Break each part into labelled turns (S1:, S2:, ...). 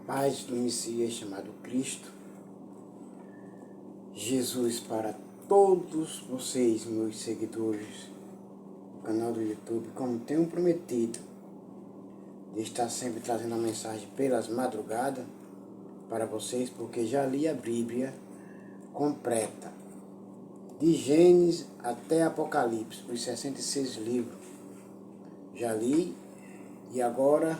S1: paz do Messias chamado Cristo, Jesus, para todos vocês, meus seguidores do canal do YouTube, como tenho prometido, de estar sempre trazendo a mensagem pelas madrugadas para vocês, porque já li a Bíblia completa, de Gênesis até Apocalipse, os 66 livros. Já li e agora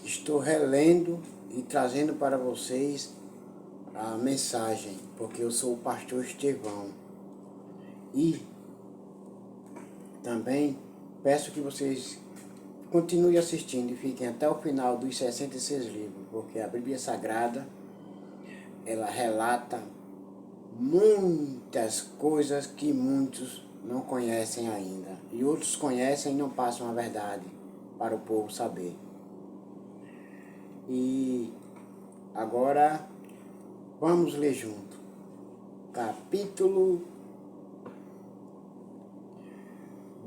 S1: estou relendo e trazendo para vocês a mensagem, porque eu sou o pastor Estevão. E também peço que vocês continuem assistindo e fiquem até o final dos 66 livros, porque a Bíblia Sagrada, ela relata muitas coisas que muitos não conhecem ainda. E outros conhecem e não passam a verdade para o povo saber. E agora vamos ler junto. Capítulo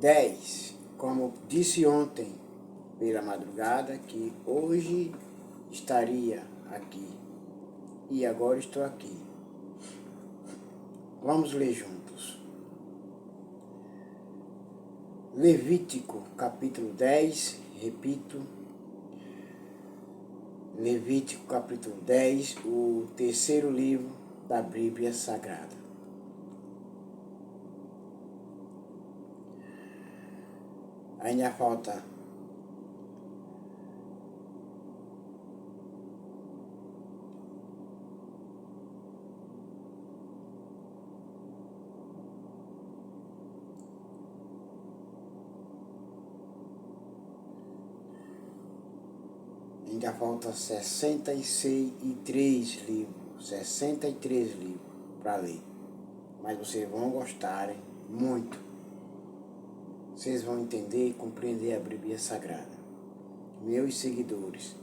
S1: 10. Como disse ontem pela madrugada, que hoje estaria aqui. E agora estou aqui. Vamos ler juntos. Levítico, capítulo 10, repito. Levítico, capítulo 10, o terceiro livro da Bíblia Sagrada. Ainda falta Ainda falta 63 livros, 63 livros para ler. Mas vocês vão gostarem muito. Vocês vão entender e compreender a Bíblia Sagrada. Meus seguidores,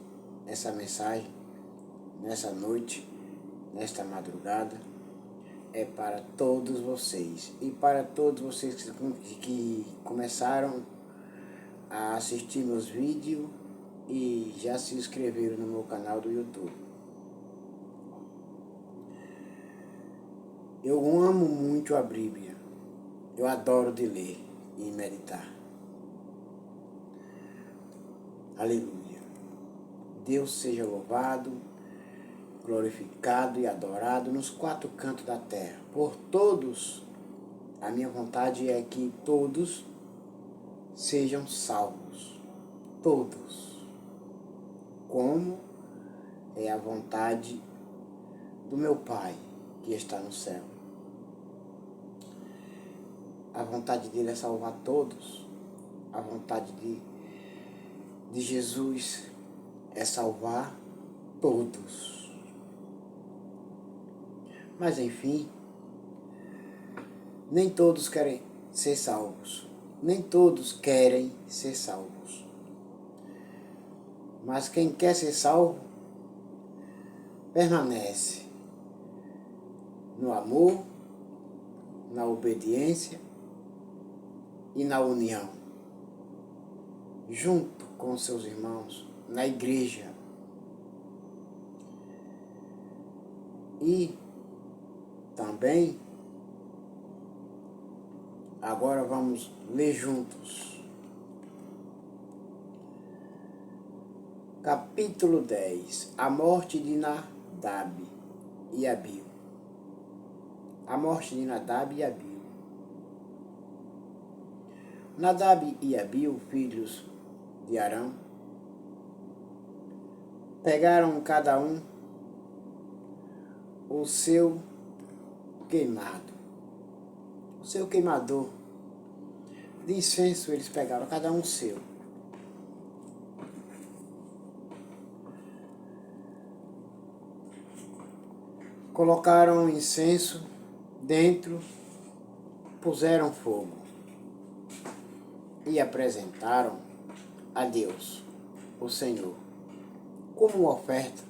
S1: essa mensagem, nessa noite, nesta madrugada, é para todos vocês. E para todos vocês que começaram a assistir meus vídeos e já se inscreveram no meu canal do YouTube. Eu amo muito a Bíblia. Eu adoro de ler e meditar. Aleluia. Deus seja louvado, glorificado e adorado nos quatro cantos da terra. Por todos, a minha vontade é que todos sejam salvos. Todos. Como é a vontade do meu Pai que está no céu. A vontade dele é salvar todos. A vontade de Jesus é salvar todos. Mas enfim, nem todos querem ser salvos. Nem todos querem ser salvos. Mas quem quer ser salvo, permanece no amor, na obediência e na união, junto com seus irmãos, na igreja. E também, agora vamos ler juntos. Capítulo 10. A morte de Nadab e Abiú. A morte de Nadab e Abiú. Nadab e Abiú, filhos de Arão, pegaram cada um o seu queimado. O seu queimador de incenso eles pegaram, cada um o seu. Colocaram incenso dentro, puseram fogo e apresentaram a Deus, o Senhor, como oferta.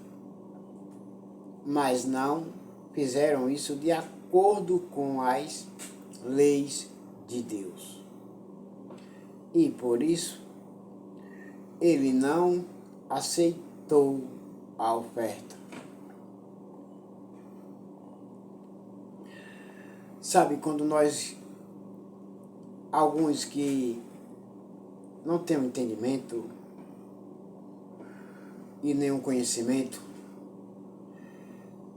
S1: Mas não fizeram isso de acordo com as leis de Deus. E por isso, ele não aceitou a oferta. Sabe, quando alguns que não têm um entendimento e nenhum conhecimento,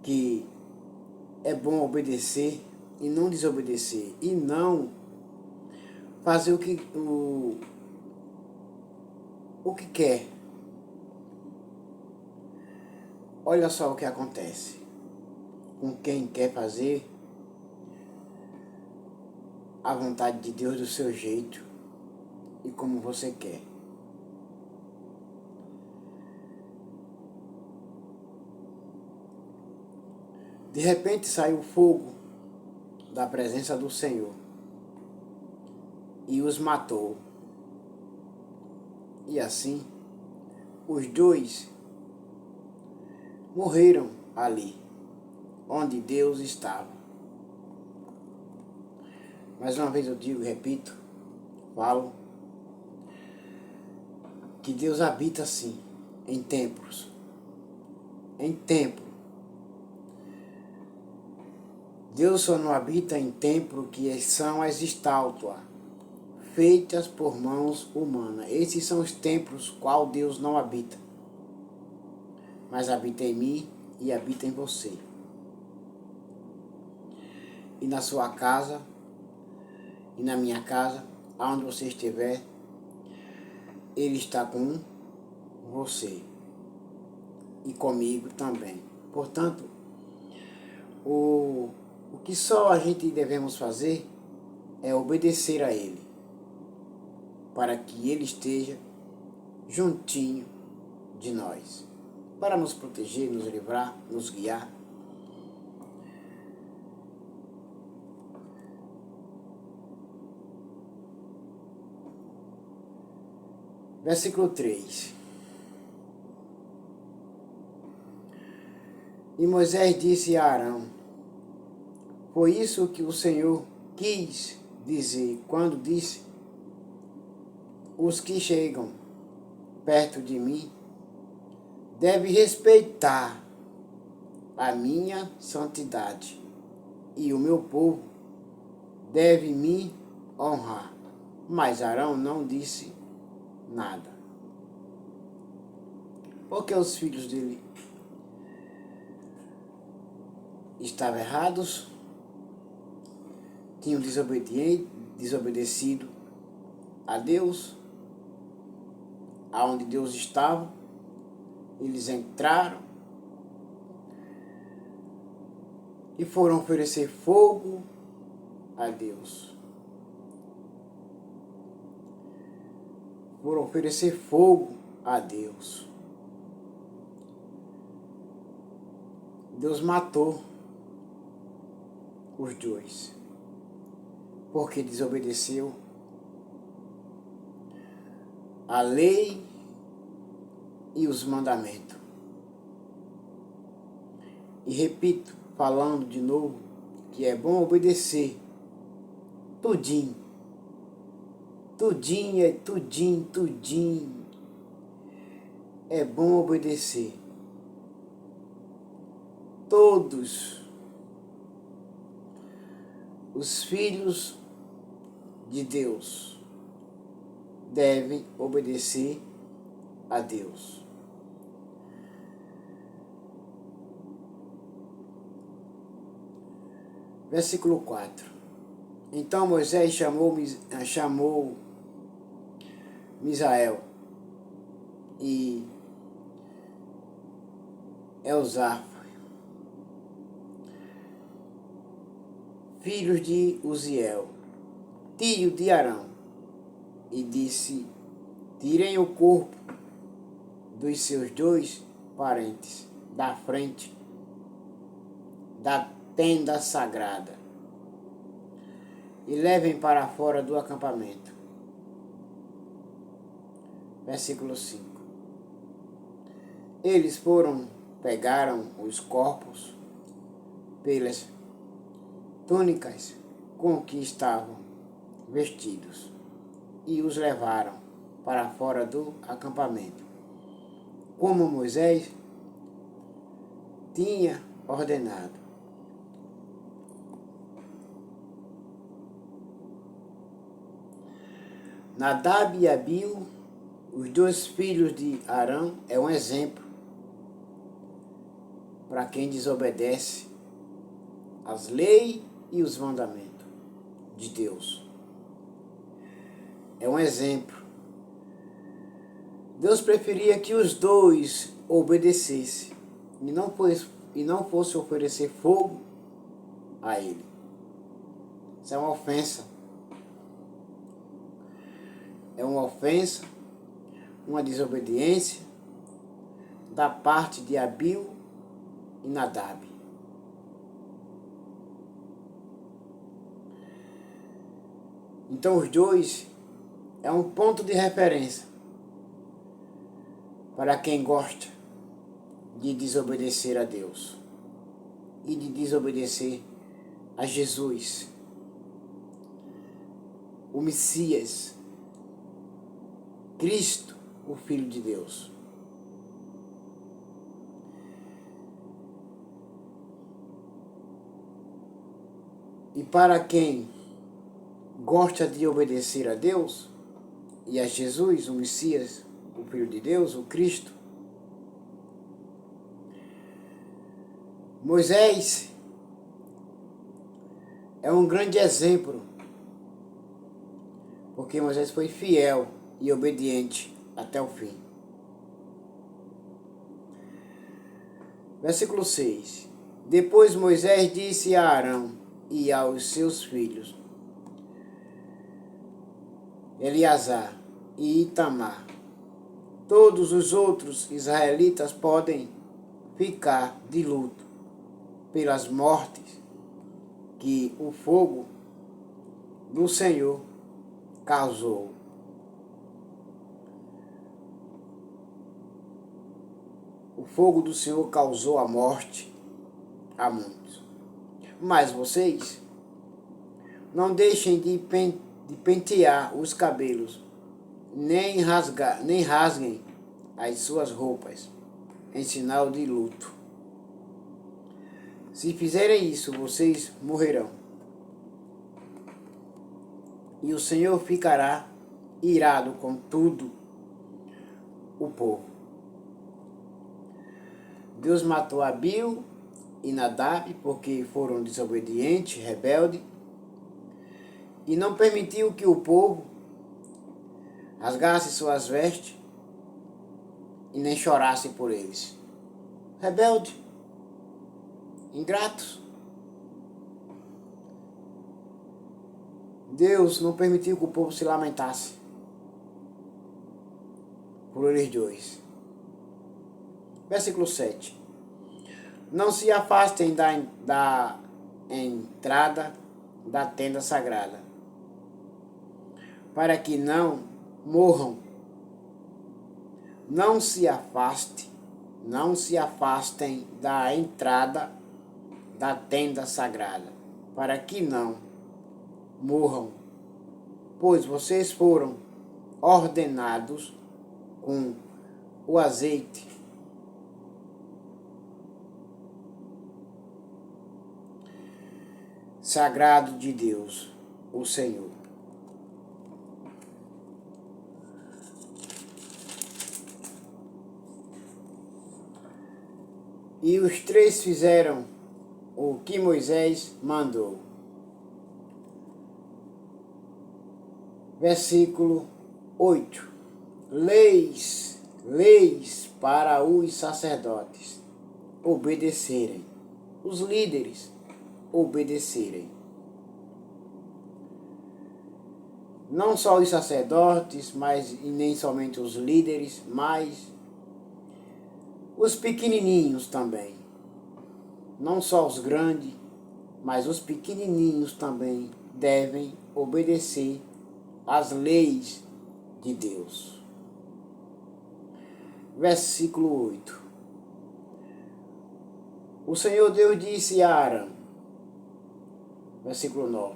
S1: que é bom obedecer e não desobedecer, e não fazer o que quer. Olha só o que acontece com quem quer fazer a vontade de Deus do seu jeito e como você quer. De repente saiu fogo da presença do Senhor e os matou. E assim, os dois morreram ali, onde Deus estava. Mais uma vez eu digo e repito, falo, que Deus habita sim, em templos. Em templo. Deus só não habita em templo que são as estátuas, feitas por mãos humanas. Esses são os templos qual Deus não habita. Mas habita em mim e habita em você. E na sua casa, e na minha casa, aonde você estiver, Ele está com você. E comigo também. Portanto, o que só a gente devemos fazer é obedecer a Ele, para que Ele esteja juntinho de nós, para nos proteger, nos livrar, nos guiar. Versículo 3. E Moisés disse a Arão: foi isso que o Senhor quis dizer quando disse: os que chegam perto de mim devem respeitar a minha santidade, e o meu povo deve me honrar. Mas Arão não disse nada, porque os filhos dele estavam errados, tinham desobedecido a Deus, aonde Deus estava. Eles entraram e foram oferecer fogo a Deus. Foram oferecer fogo a Deus. Deus matou os dois, porque desobedeceu a lei e os mandamentos. E repito, falando de novo, que é bom obedecer tudinho. Tudinho. É bom obedecer. Todos os filhos de Deus devem obedecer a Deus. Versículo 4. Então Moisés chamou Misael e Elzar, filhos de Uziel, tio de Arão, e disse: tirem o corpo dos seus dois parentes da frente da tenda sagrada e levem para fora do acampamento. Versículo 5. Eles pegaram os corpos pelas túnicas com que estavam vestidos e os levaram para fora do acampamento, como Moisés tinha ordenado. Nadab e Abiú, os dois filhos de Arão, é um exemplo para quem desobedece as leis e os mandamentos de Deus. É um exemplo. Deus preferia que os dois obedecessem e não fosse oferecer fogo a ele. Isso é uma ofensa. É uma ofensa, uma desobediência da parte de Abiú e Nadab. Então os dois é um ponto de referência para quem gosta de desobedecer a Deus e de desobedecer a Jesus, o Messias, Cristo, o Filho de Deus. E para quem gosta de obedecer a Deus e a Jesus, o Messias, o Filho de Deus, o Cristo, Moisés é um grande exemplo, porque Moisés foi fiel e obediente até o fim. Versículo 6. Depois Moisés disse a Arão e aos seus filhos, Eleazar e Itamar: todos os outros israelitas podem ficar de luto pelas mortes que o fogo do Senhor causou. O fogo do Senhor causou a morte a muitos. Mas vocês não deixem de pentear os cabelos, nem rasguem as suas roupas, em sinal de luto. Se fizerem isso, vocês morrerão. E o Senhor ficará irado com tudo o povo. Deus matou Abiú e Nadab porque foram desobedientes, rebeldes, e não permitiu que o povo rasgasse suas vestes e nem chorasse por eles. Rebelde, ingratos. Deus não permitiu que o povo se lamentasse por eles dois. Versículo 7. Não se afastem da entrada da tenda sagrada, para que não morram. Não se afastem da entrada da tenda sagrada, para que não morram, pois vocês foram ordenados com o azeite sagrado de Deus, o Senhor. E os três fizeram o que Moisés mandou. Versículo 8. Leis para os sacerdotes obedecerem, os líderes obedecerem. Não só os sacerdotes, e nem somente os líderes, mas os pequenininhos também. Não só os grandes, mas os pequenininhos também devem obedecer às leis de Deus. Versículo 8. O Senhor Deus disse a Arão, versículo 9,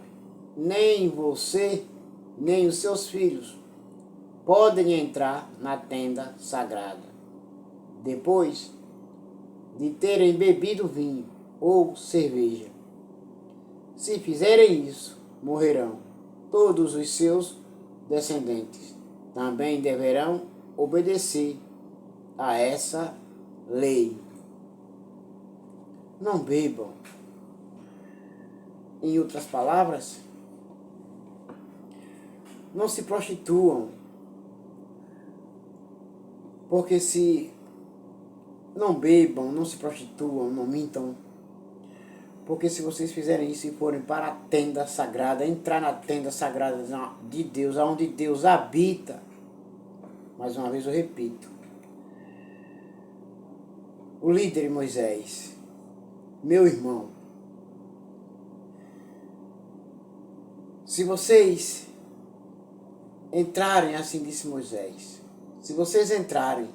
S1: nem você, nem os seus filhos podem entrar na tenda sagrada, depois de terem bebido vinho ou cerveja. Se fizerem isso, morrerão todos os seus descendentes. Também deverão obedecer a essa lei. Não bebam. Em outras palavras, não se prostituam. Porque se não bebam, não se prostituam, não mintam. Porque se vocês fizerem isso e forem para a tenda sagrada, entrar na tenda sagrada de Deus, onde Deus habita, mais uma vez eu repito, o líder Moisés, meu irmão, se vocês entrarem, assim disse Moisés, se vocês entrarem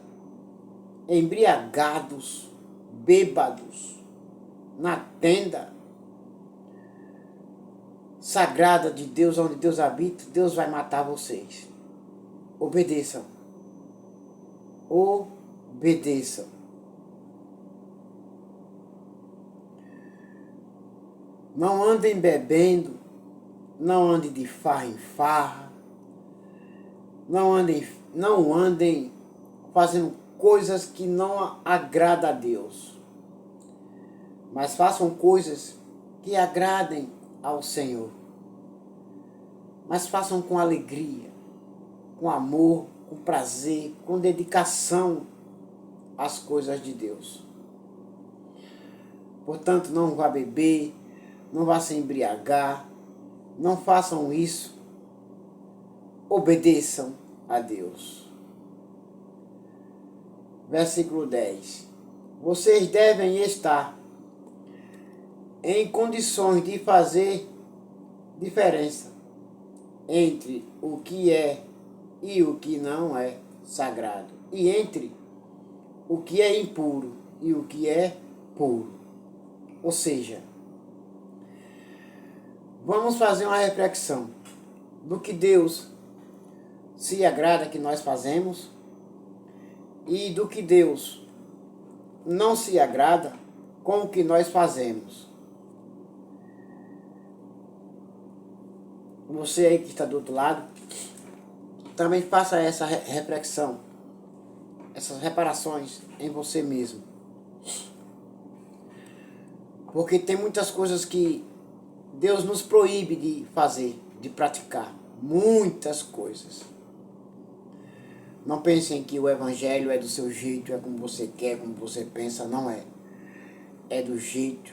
S1: embriagados, bêbados, na tenda sagrada de Deus, onde Deus habita, Deus vai matar vocês. Obedeçam. Obedeçam. Não andem bebendo, não andem de farra em farra, não andem fazendo coisas que não agradam a Deus. Mas façam coisas que agradem ao Senhor. Mas façam com alegria, com amor, com prazer, com dedicação às coisas de Deus. Portanto, não vá beber, não vá se embriagar, não façam isso. Obedeçam a Deus. Versículo 10. Vocês devem estar em condições de fazer diferença entre o que é e o que não é sagrado, e entre o que é impuro e o que é puro. Ou seja, vamos fazer uma reflexão do que Deus se agrada que nós fazemos e do que Deus não se agrada com o que nós fazemos. Você aí que está do outro lado, também faça essa reflexão, essas reparações em você mesmo. Porque tem muitas coisas que Deus nos proíbe de fazer, de praticar. Muitas coisas. Não pensem que o evangelho é do seu jeito, é como você quer, como você pensa. Não é. É do jeito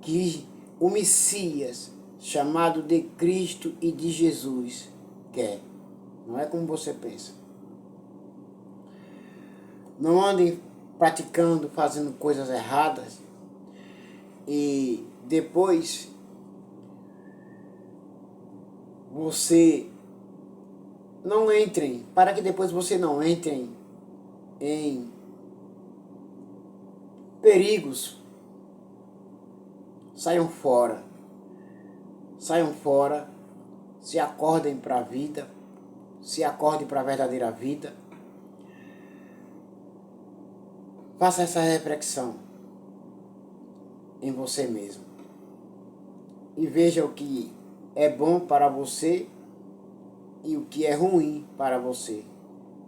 S1: que o Messias, chamado de Cristo e de Jesus, quer. Não é como você pensa. Não andem praticando, fazendo coisas erradas e depois você não entrem, para que depois você não entre em perigos. Saiam fora. Saiam fora, se acordem para a vida, se acordem para a verdadeira vida. Faça essa reflexão em você mesmo. E veja o que é bom para você e o que é ruim para você.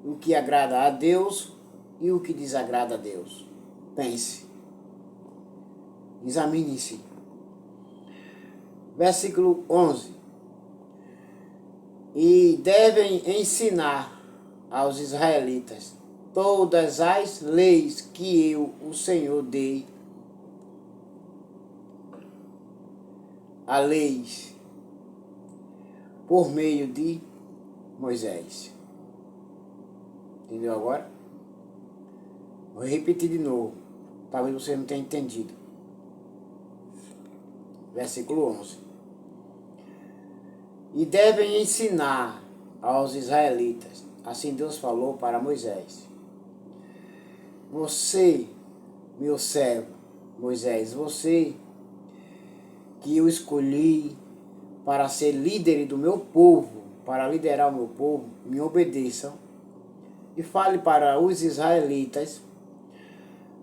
S1: O que agrada a Deus e o que desagrada a Deus. Pense. Examine-se. Versículo 11. E devem ensinar aos israelitas todas as leis que eu, o Senhor, dei. A leis por meio de Moisés. Entendeu agora? Vou repetir de novo. Talvez você não tenha entendido. Versículo 11. E devem ensinar aos israelitas. Assim Deus falou para Moisés. Você, meu servo, Moisés, você que eu escolhi para ser líder do meu povo, para liderar o meu povo, me obedeçam e fale para os israelitas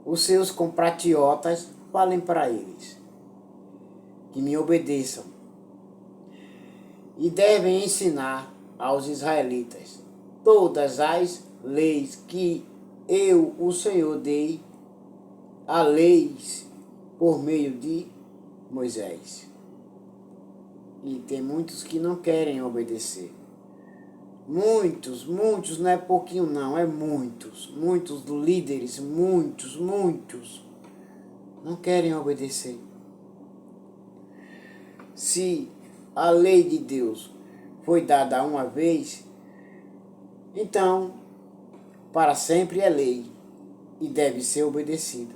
S1: os seus compatriotas falem para eles que me obedeçam e devem ensinar aos israelitas todas as leis que eu, o Senhor, dei a leis por meio de Moisés. E tem muitos que não querem obedecer. Muitos, não é pouquinho não, é muitos líderes, muitos, não querem obedecer. Se a lei de Deus foi dada uma vez, então, para sempre é lei e deve ser obedecida.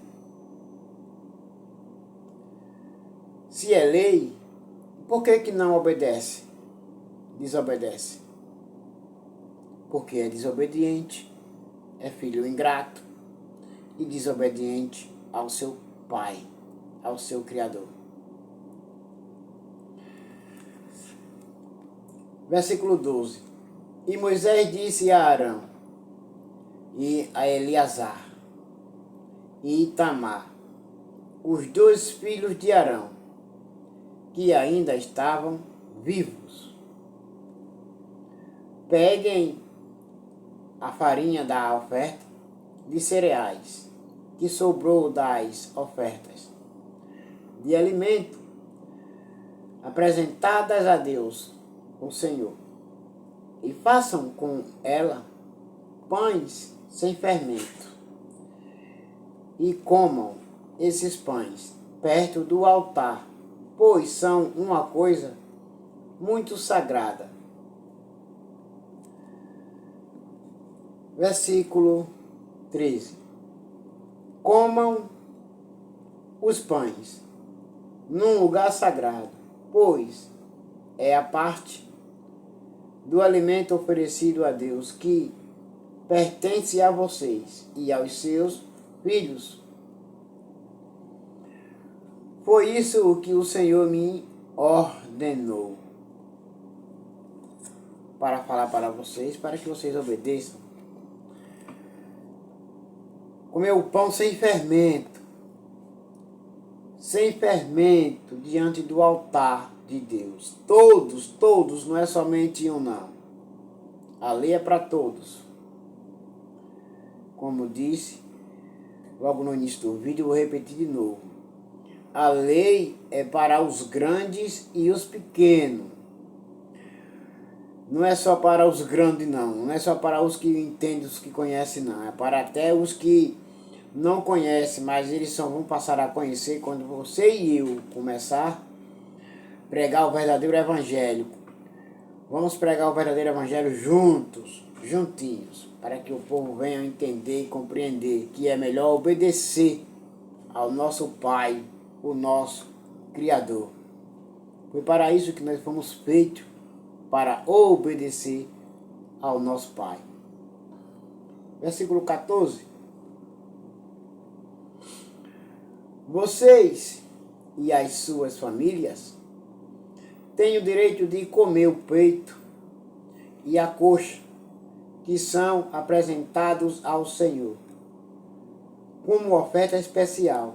S1: Se é lei, por que não obedece? Desobedece. Porque é desobediente, é filho ingrato e desobediente ao seu pai, ao seu Criador. Versículo 12. E Moisés disse a Arão e a Eleazar e Itamar, os dois filhos de Arão, que ainda estavam vivos: peguem a farinha da oferta de cereais que sobrou das ofertas de alimento apresentadas a Deus, o Senhor, e façam com ela pães sem fermento, e comam esses pães perto do altar, pois são uma coisa muito sagrada. Versículo 13. Comam os pães num lugar sagrado, pois é a parte do alimento oferecido a Deus que pertence a vocês e aos seus filhos. Foi isso o que o Senhor me ordenou para falar para vocês, para que vocês obedeçam. Comer o pão sem fermento diante do altar de Deus. Todos, não é somente um não. A lei é para todos. Como disse logo no início do vídeo, vou repetir de novo. A lei é para os grandes e os pequenos. Não é só para os grandes não é só para os que entendem, os que conhecem não. É para até os que não conhecem, mas eles só vão passar a conhecer quando você e eu começar a pregar o verdadeiro evangelho. Vamos pregar o verdadeiro evangelho juntinhos, para que o povo venha entender e compreender que é melhor obedecer ao nosso Pai, o nosso Criador. Foi para isso que nós fomos feitos, para obedecer ao nosso Pai. Versículo 14. Vocês e as suas famílias têm o direito de comer o peito e a coxa que são apresentados ao Senhor como oferta especial.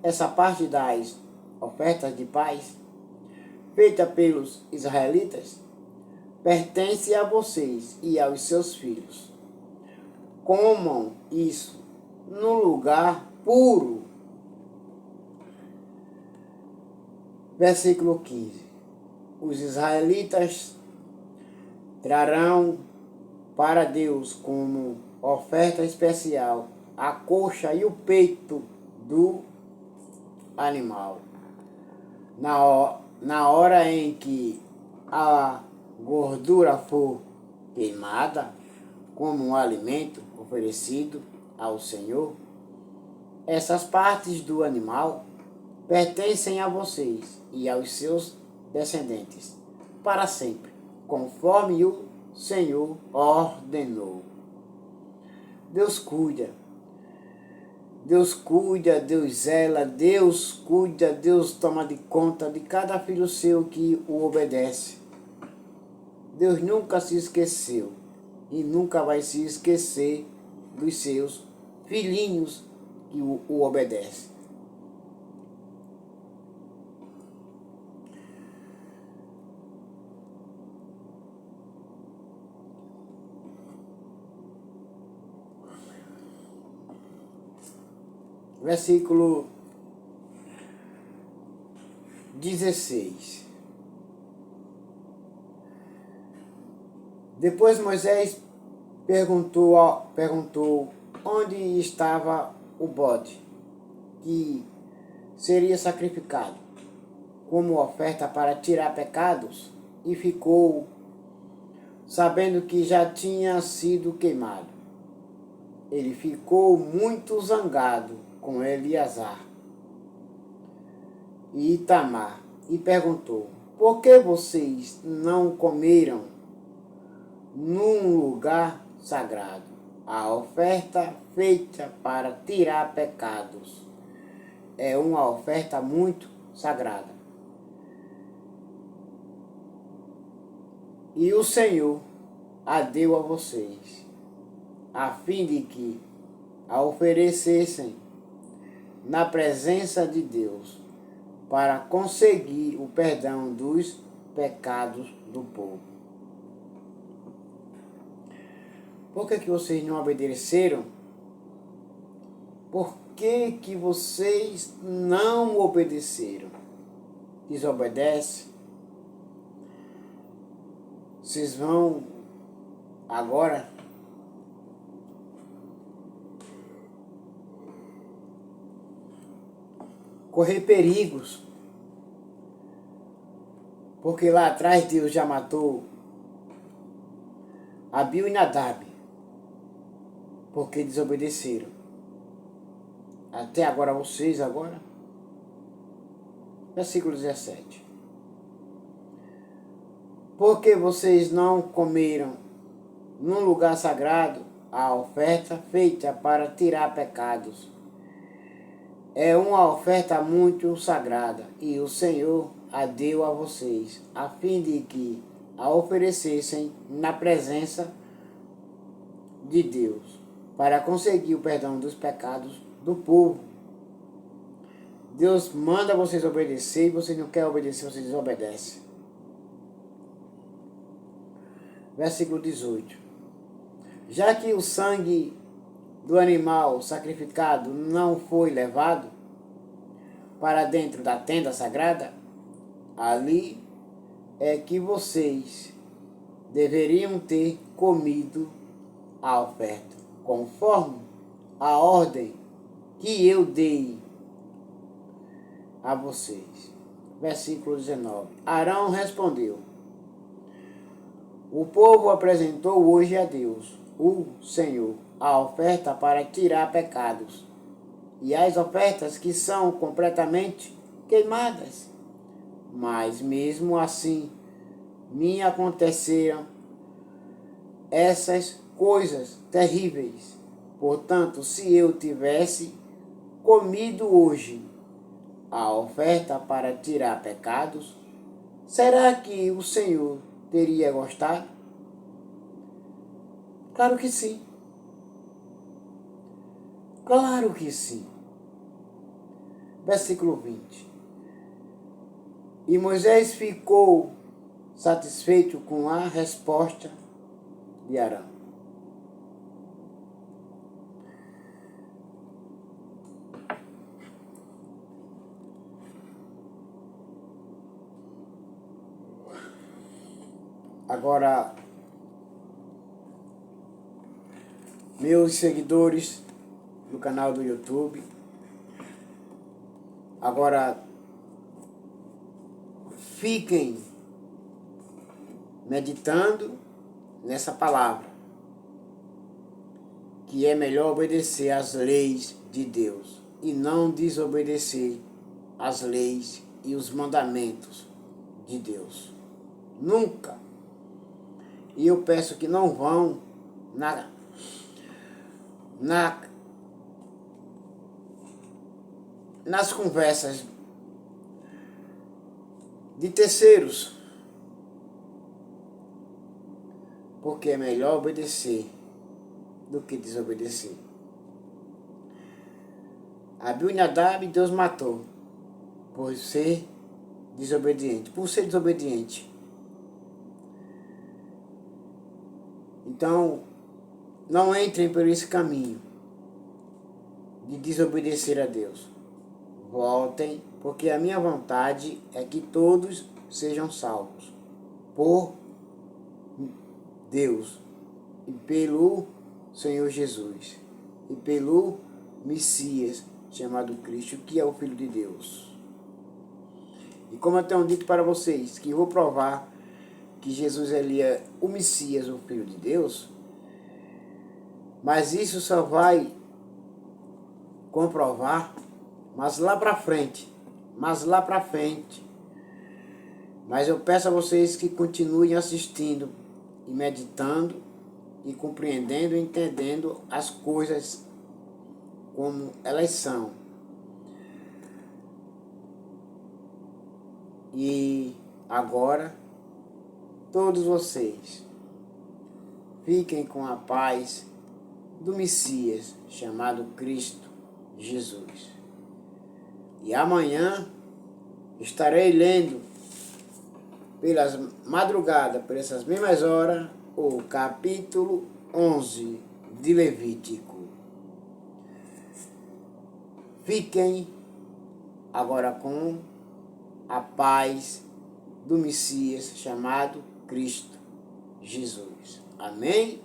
S1: Essa parte das ofertas de paz feita pelos israelitas pertence a vocês e aos seus filhos. Comam isso no lugar puro. Versículo 15. Os israelitas trarão para Deus como oferta especial a coxa e o peito do animal. Na hora em que a gordura for queimada como um alimento oferecido ao Senhor, essas partes do animal pertencem a vocês e aos seus descendentes para sempre, conforme o Senhor ordenou. Deus cuida, Deus zela, Deus cuida, Deus toma de conta de cada filho seu que o obedece. Deus nunca se esqueceu e nunca vai se esquecer dos seus filhinhos que o obedece. Versículo 16. Depois Moisés perguntou onde estava o bode que seria sacrificado como oferta para tirar pecados, e ficou sabendo que já tinha sido queimado. Ele ficou muito zangado com Eleazar e Itamar e perguntou: por que vocês não comeram num lugar sagrado a oferta feita para tirar pecados? É uma oferta muito sagrada. E o Senhor a deu a vocês, a fim de que a oferecessem na presença de Deus, para conseguir o perdão dos pecados do povo. Por que vocês não obedeceram? Por que vocês não obedeceram? Desobedece. Vocês vão agora correr perigos, porque lá atrás Deus já matou Abiú e Nadab, porque desobedeceram. Até agora vocês agora. Versículo 17. Porque vocês não comeram num lugar sagrado a oferta feita para tirar pecados. É uma oferta muito sagrada, e o Senhor a deu a vocês, a fim de que a oferecessem na presença de Deus, para conseguir o perdão dos pecados do povo. Deus manda vocês obedecer, e vocês não querem obedecer, vocês desobedecem. Versículo 18. Já que o sangue do animal sacrificado não foi levado para dentro da tenda sagrada, ali é que vocês deveriam ter comido a oferta, conforme a ordem que eu dei a vocês. Versículo 19. Arão respondeu: o povo apresentou hoje a Deus, o Senhor, a oferta para tirar pecados, e as ofertas que são completamente queimadas. Mas mesmo assim, me aconteceram essas coisas terríveis. Portanto, se eu tivesse comido hoje a oferta para tirar pecados, será que o Senhor teria gostado? Claro que sim. Claro que sim. Versículo 20. E Moisés ficou satisfeito com a resposta de Arão. Agora, meus seguidores do canal do YouTube, agora fiquem meditando nessa palavra, que é melhor obedecer às leis de Deus e não desobedecer às leis e os mandamentos de Deus. Nunca. E eu peço que não vão nas conversas de terceiros, porque é melhor obedecer do que desobedecer. Abiú e Nadab Deus matou por ser desobediente. Por ser desobediente. Então, não entrem por esse caminho de desobedecer a Deus. Voltem, porque a minha vontade é que todos sejam salvos por Deus e pelo Senhor Jesus e pelo Messias chamado Cristo, que é o Filho de Deus. E como eu tenho dito para vocês, que vou provar que Jesus ele é o Messias, o Filho de Deus, mas isso só vai comprovar mas lá para frente. Mas eu peço a vocês que continuem assistindo e meditando e compreendendo e entendendo as coisas como elas são. E agora, todos vocês fiquem com a paz do Messias chamado Cristo Jesus. E amanhã estarei lendo pelas madrugadas, por essas mesmas horas, o capítulo 11 de Levítico. Fiquem agora com a paz do Messias chamado Cristo Jesus. Amém?